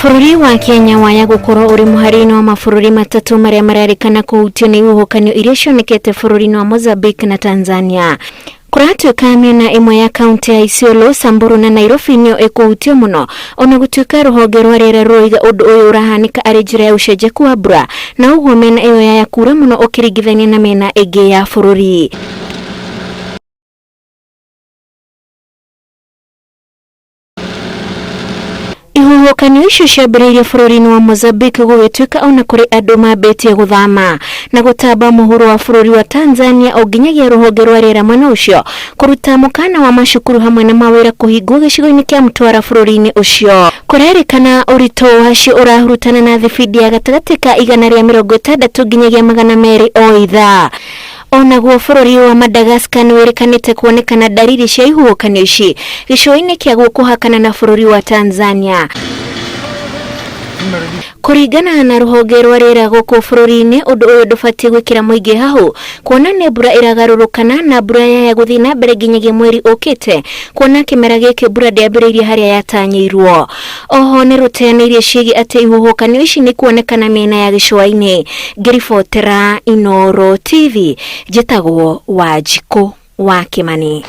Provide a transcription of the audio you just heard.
Bururi wa Kenya waya gukorwo uri muharino wa mabũrũri matatu maria mararikana kuhutio ni huhakanio iria cionekete bũrũri-inĩ wa Mozambique na Tanzania. Kuratuika miena imwe ya kaunti ya Isiolo, Samburu na Nairobi nio ikuhutio muno, ona gutuika ruhonge rwa riera ruroiga undu uyu urahanika ari njira ya ucenjeku wa mbura, na uguo miena iyo ya kura muno ukiringithania na miena ingi ya bũrũri. Huhakanio icio ciambĩrĩirie bũrũri-inĩ wa Mozambique gũgĩtuĩka ona kũrĩ andũ mambĩtie gũthama na gũtamba muhuro wa bũrũri wa Tanzania o nginyagia rũhonge rwa rĩera mwena ũcio kũruta mũkana wa macukuru hamwe na mawĩra kũhingwo gĩcigo-inĩ kĩa Mtwara bũrũri-inĩ ũcio. Kũrerĩkana ũritũ wacio ũrahurutana na thibindi ya gatagatĩ ka 160 nginyagia 200 o ithaa. Onaguo bũrũri wa Madagascar nĩwĩrĩkanĩte kuonekana dariri cia ihuhũkanio ici gĩcũa-inĩ kĩa kuhakana na bũrũri wa Tanzania. Kuringana na ruhonge rwa riera guku bũrũri-inĩ, undu uyu ndũbatie gwĩkĩra mũingĩ hahu, kuona nĩ mbura iragarũrũkana na mbura yaya gũthiĩ na mbere nginyagia mweri ũkĩte, kuona kĩmera gĩkĩ mbura ndĩambĩrĩirie harĩa yatanyĩirwo. Oho nĩ rũteanĩirie ciĩgiĩ atĩ ihuhũkanio ici nĩ kuonekana miena ya gĩcũa-inĩ. Ngĩribotera Inooro TV, njĩtagwo Wanjikũ wa Kimani.